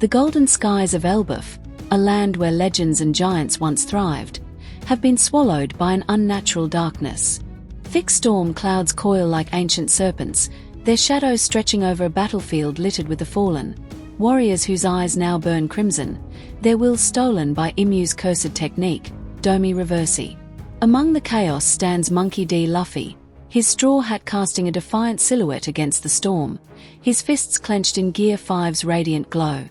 The golden skies of Elbuff, a land where legends and giants once thrived, have been swallowed by an unnatural darkness. Thick storm clouds coil like ancient serpents, their shadows stretching over a battlefield littered with the fallen, warriors whose eyes now burn crimson, their wills stolen by IMU'S cursed technique, Domi Reversi. Among the chaos stands Monkey D. Luffy, his straw hat casting a defiant silhouette against the storm, his fists clenched in Gear 5's radiant glow.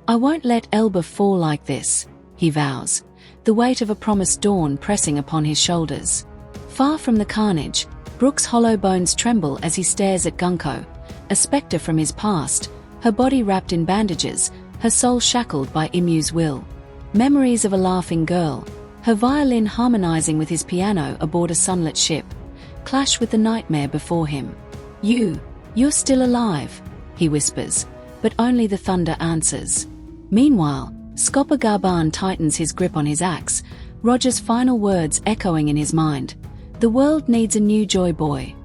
"I won't let Elbuff fall like this," he vows, the weight of a promised dawn pressing upon his shoulders. Far from the carnage, Brook's hollow bones tremble as he stares at Gunko, a spectre from his past, her body wrapped in bandages, her soul shackled by IMU'S will. Memories of a laughing girl, her violin harmonizing with his piano aboard a sunlit ship, clash with the nightmare before him. You're still alive," he whispers, but only the thunder answers. Meanwhile, Scopa tightens his grip on his axe, Roger's final words echoing in his mind. "The world needs a new Joy Boy."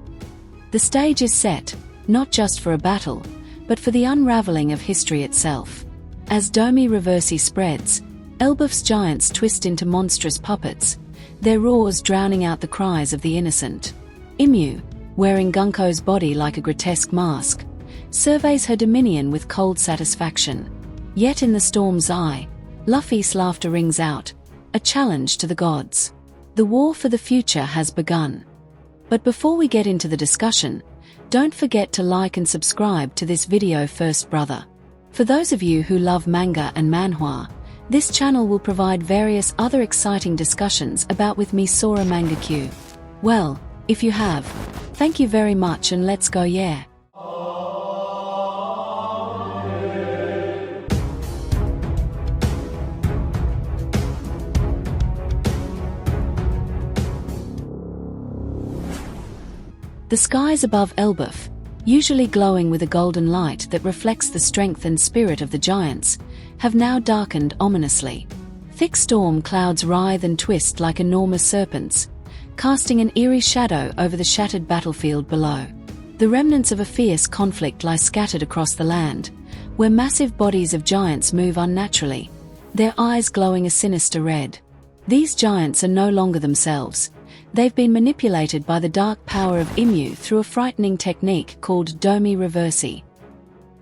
The stage is set, not just for a battle, but for the unraveling of history itself. As Domi Reversi spreads, Elbuff's giants twist into monstrous puppets, their roars drowning out the cries of the innocent. IMU, wearing Gunko's body like a grotesque mask, surveys her dominion with cold satisfaction. Yet in the storm's eye, Luffy's laughter rings out, a challenge to the gods. The war for the future has begun. But before we get into the discussion, don't forget to like and subscribe to this video first, brother. For those of you who love manga and manhwa, this channel will provide various other exciting discussions about with me Sora Manga Q. Well, if you have, thank you very much and let's go yeah. The skies above Elbuff, usually glowing with a golden light that reflects the strength and spirit of the giants, have now darkened ominously. Thick storm clouds writhe and twist like enormous serpents, casting an eerie shadow over the shattered battlefield below. The remnants of a fierce conflict lie scattered across the land, where massive bodies of giants move unnaturally, their eyes glowing a sinister red. These giants are no longer themselves. They've been manipulated by the dark power of IMU through a frightening technique called Domi Reversi.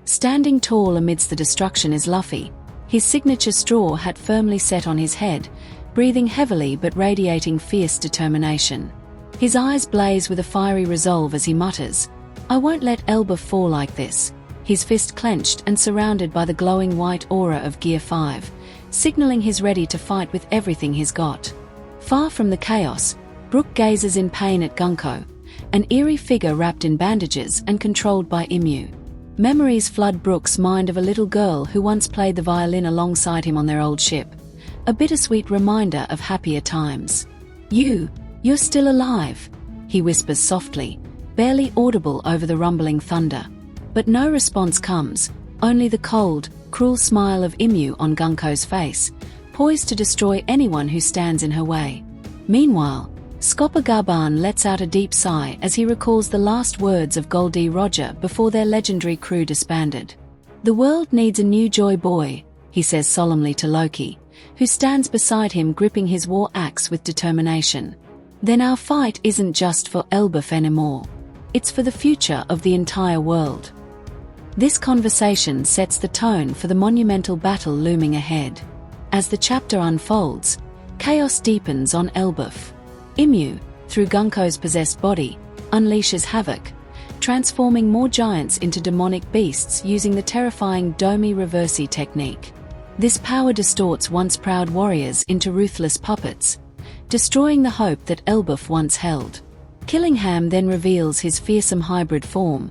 Standing tall amidst the destruction is Luffy, his signature straw hat firmly set on his head, breathing heavily but radiating fierce determination. His eyes blaze with a fiery resolve as he mutters, "I won't let Elbuff fall like this," his fist clenched and surrounded by the glowing white aura of Gear 5, signaling he's ready to fight with everything he's got. Far from the chaos, Brook gazes in pain at Gunko, an eerie figure wrapped in bandages and controlled by IMU. Memories flood Brook's mind of a little girl who once played the violin alongside him on their old ship, a bittersweet reminder of happier times. You're still alive," he whispers softly, barely audible over the rumbling thunder. But no response comes, only the cold, cruel smile of IMU on Gunko's face, poised to destroy anyone who stands in her way. Meanwhile, Scopa lets out a deep sigh as he recalls the last words of Goldie Roger before their legendary crew disbanded. "The world needs a new Joy Boy," he says solemnly to Loki, who stands beside him gripping his war axe with determination. "Then our fight isn't just for Elbuff anymore. It's for the future of the entire world." This conversation sets the tone for the monumental battle looming ahead. As the chapter unfolds, chaos deepens on Elbuff. IMU, through Gunko's possessed body, unleashes havoc, transforming more giants into demonic beasts using the terrifying Domi Reversi technique. This power distorts once proud warriors into ruthless puppets, destroying the hope that Elbuff once held. Killingham then reveals his fearsome hybrid form,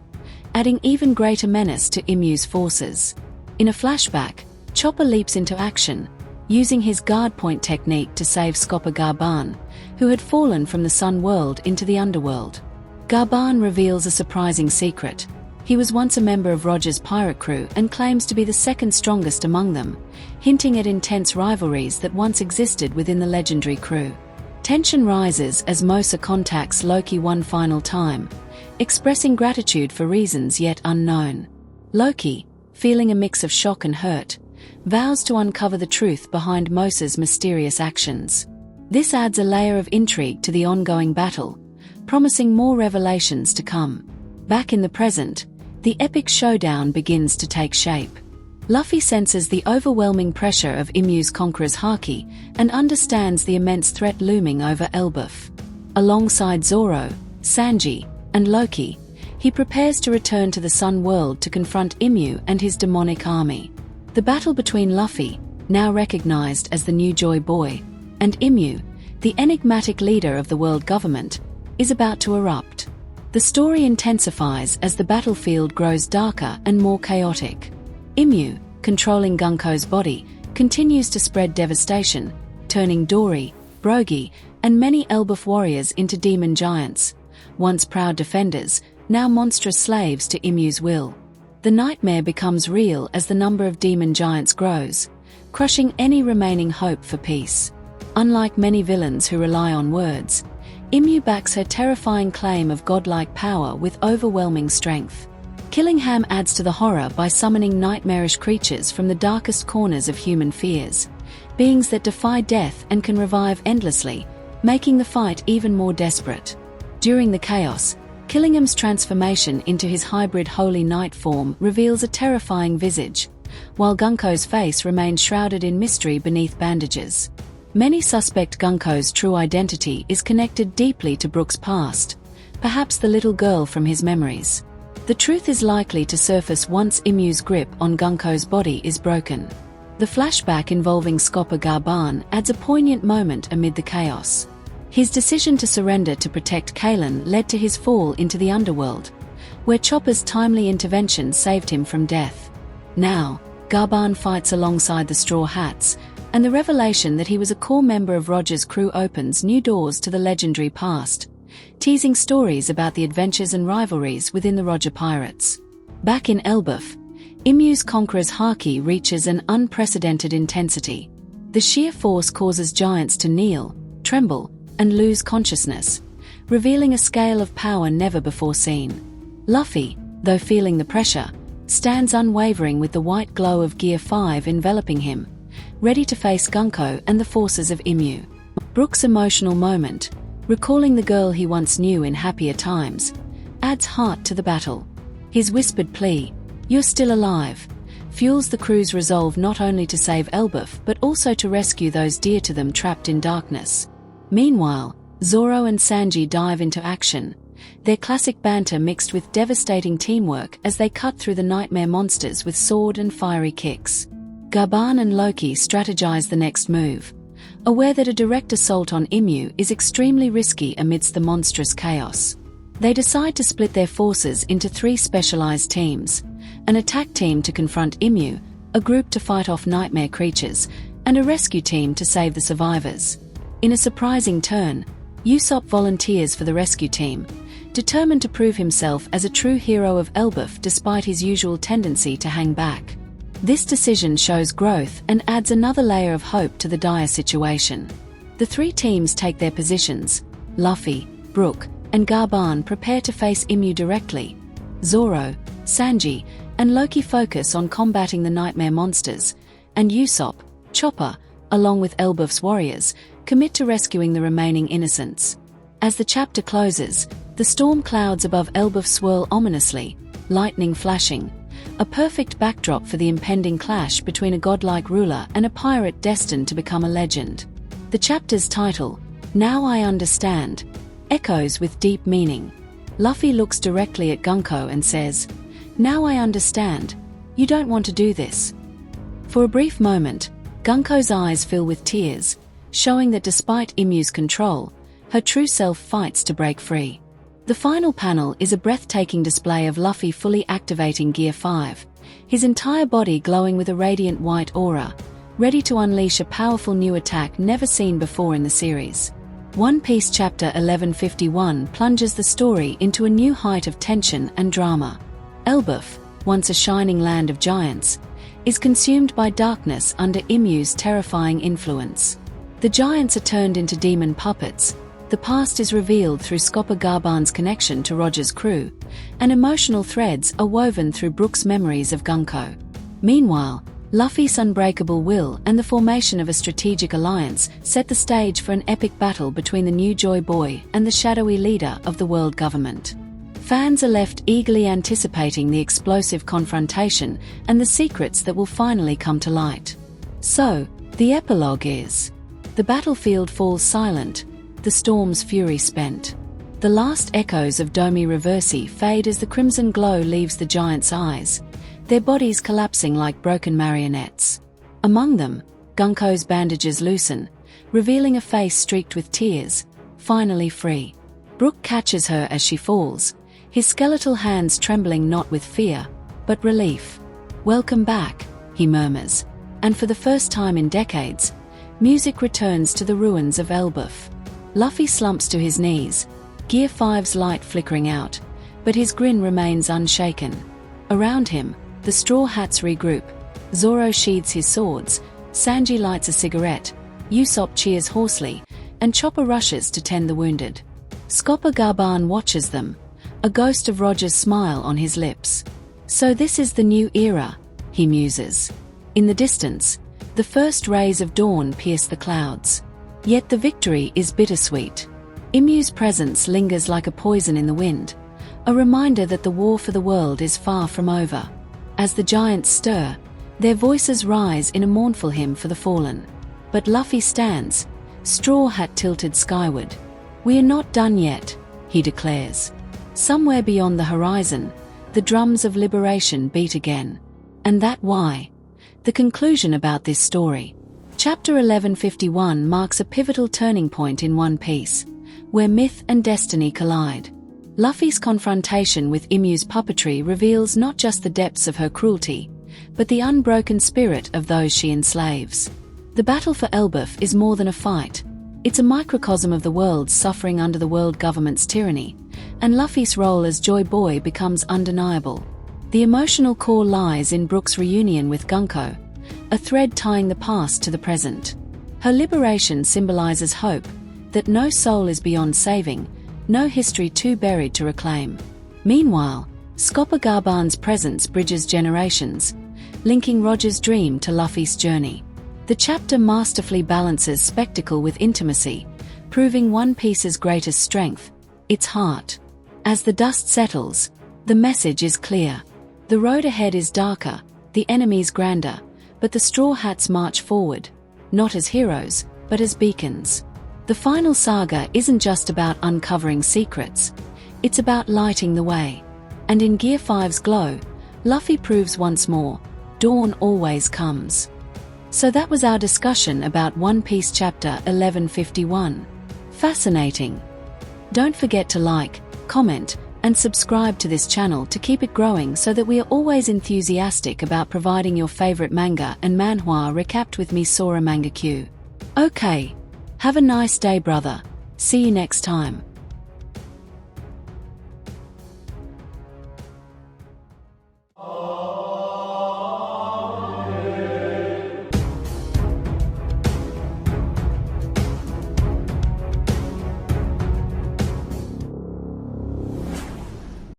adding even greater menace to IMU's forces. In a flashback, Chopper leaps into action, using his guard point technique to save Scopa Garban, who had fallen from the Sun World into the Underworld. Garban reveals a surprising secret. He was once a member of Roger's pirate crew and claims to be the second strongest among them, hinting at intense rivalries that once existed within the legendary crew. Tension rises as Mosa contacts Loki one final time, expressing gratitude for reasons yet unknown. Loki, feeling a mix of shock and hurt, vows to uncover the truth behind Mosa's mysterious actions. This adds a layer of intrigue to the ongoing battle, promising more revelations to come. Back in the present, the epic showdown begins to take shape. Luffy senses the overwhelming pressure of IMU'S conqueror's haki and understands the immense threat looming over Elbuff. Alongside Zoro, Sanji, and Loki, he prepares to return to the Sun World to confront IMU and his demonic army. The battle between Luffy, now recognized as the new Joy Boy, and IMU, the enigmatic leader of the world government, is about to erupt. The story intensifies as the battlefield grows darker and more chaotic. IMU, controlling Gunko's body, continues to spread devastation, turning Dory, Brogy, and many Elbuff warriors into demon giants, once proud defenders, now monstrous slaves to IMU'S will. The nightmare becomes real as the number of demon giants grows, crushing any remaining hope for peace. Unlike many villains who rely on words, IMU backs her terrifying claim of godlike power with overwhelming strength. Killingham adds to the horror by summoning nightmarish creatures from the darkest corners of human fears, beings that defy death and can revive endlessly, making the fight even more desperate. During the chaos, Killingham's transformation into his hybrid Holy Knight form reveals a terrifying visage, while Gunko's face remains shrouded in mystery beneath bandages. Many suspect Gunko's true identity is connected deeply to Brook's past, perhaps the little girl from his memories. The truth is likely to surface once IMU'S grip on Gunko's body is broken. The flashback involving Scopper Garban adds a poignant moment amid the chaos. His decision to surrender to protect Kalen led to his fall into the underworld, where Chopper's timely intervention saved him from death. Now, Garban fights alongside the Straw Hats, and the revelation that he was a core member of Roger's crew opens new doors to the legendary past, teasing stories about the adventures and rivalries within the Roger Pirates. Back in Elbuff, IMU'S conqueror's haki reaches an unprecedented intensity. The sheer force causes giants to kneel, tremble, and lose consciousness, revealing a scale of power never before seen. Luffy, though feeling the pressure, stands unwavering with the white glow of Gear 5 enveloping him, ready to face Gunko and the forces of IMU. Brook's emotional moment, recalling the girl he once knew in happier times, adds heart to the battle. His whispered plea, "You're still alive," fuels the crew's resolve not only to save Elbuff but also to rescue those dear to them trapped in darkness. Meanwhile, Zoro and Sanji dive into action, their classic banter mixed with devastating teamwork as they cut through the nightmare monsters with sword and fiery kicks. Garban and Loki strategize the next move, aware that a direct assault on IMU is extremely risky amidst the monstrous chaos. They decide to split their forces into 3 specialized teams: an attack team to confront IMU, a group to fight off nightmare creatures, and a rescue team to save the survivors. In a surprising turn, Usopp volunteers for the rescue team, determined to prove himself as a true hero of Elbuff despite his usual tendency to hang back. This decision shows growth and adds another layer of hope to the dire situation. The 3 teams take their positions. Luffy, Brook, and Garban prepare to face IMU directly. Zoro, Sanji, and Loki focus on combating the nightmare monsters, and Usopp, Chopper, along with Elbuff's warriors, commit to rescuing the remaining innocents. As the chapter closes, the storm clouds above Elbuff swirl ominously, lightning flashing, a perfect backdrop for the impending clash between a godlike ruler and a pirate destined to become a legend. The chapter's title, "Now I Understand," echoes with deep meaning. Luffy looks directly at Gunko and says, "Now I understand. You don't want to do this." For a brief moment, Gunko's eyes fill with tears, showing that despite IMU'S control, her true self fights to break free. The final panel is a breathtaking display of Luffy fully activating Gear 5, his entire body glowing with a radiant white aura, ready to unleash a powerful new attack never seen before in the series. One Piece Chapter 1151 plunges the story into a new height of tension and drama. Elbuff, once a shining land of giants, is consumed by darkness under IMU'S terrifying influence. The giants are turned into demon puppets, the past is revealed through Scopper Garban's connection to Roger's crew, and emotional threads are woven through Brook's memories of Gunko. Meanwhile, Luffy's unbreakable will and the formation of a strategic alliance set the stage for an epic battle between the new Joy Boy and the shadowy leader of the world government. Fans are left eagerly anticipating the explosive confrontation and the secrets that will finally come to light. So, the epilogue is: the battlefield falls silent, the storm's fury spent. The last echoes of Domi Reversi fade as the crimson glow leaves the giants' eyes, their bodies collapsing like broken marionettes. Among them, Gunko's bandages loosen, revealing a face streaked with tears, finally free. Brook catches her as she falls, his skeletal hands trembling not with fear, but relief. "Welcome back," he murmurs, and for the first time in decades, music returns to the ruins of Elbuff. Luffy slumps to his knees, Gear 5's light flickering out, but his grin remains unshaken. Around him, the Straw Hats regroup. Zoro sheathes his swords, Sanji lights a cigarette, Usopp cheers hoarsely, and Chopper rushes to tend the wounded. Scopper Garban watches them, a ghost of Roger's smile on his lips. "So this is the new era," he muses. In the distance, the first rays of dawn pierce the clouds. Yet the victory is bittersweet. IMU'S presence lingers like a poison in the wind, a reminder that the war for the world is far from over. As the giants stir, their voices rise in a mournful hymn for the fallen. But Luffy stands, straw hat tilted skyward. "We are not done yet," he declares. Somewhere beyond the horizon, the drums of liberation beat again. And that why? The conclusion about this story. Chapter 1151 marks a pivotal turning point in One Piece, where myth and destiny collide. Luffy's confrontation with IMU'S puppetry reveals not just the depths of her cruelty, but the unbroken spirit of those she enslaves. The battle for Elbuff is more than a fight. It's a microcosm of the world suffering under the world government's tyranny, and Luffy's role as Joy Boy becomes undeniable. The emotional core lies in Brook's reunion with Gunko, a thread tying the past to the present. Her liberation symbolizes hope, that no soul is beyond saving, no history too buried to reclaim. Meanwhile, Scopper Garban's presence bridges generations, linking Roger's dream to Luffy's journey. The chapter masterfully balances spectacle with intimacy, proving One Piece's greatest strength, its heart. As the dust settles, the message is clear. The road ahead is darker, the enemies grander, but the Straw Hats march forward, not as heroes, but as beacons. The final saga isn't just about uncovering secrets, it's about lighting the way. And in Gear 5's glow, Luffy proves once more, dawn always comes. So that was our discussion about One Piece chapter 1151. Fascinating. Don't forget to like, comment, and subscribe to this channel to keep it growing so that we are always enthusiastic about providing your favorite manga and manhwa recapped with me, Sora Manga Q. Okay. Have a nice day, brother. See you next time.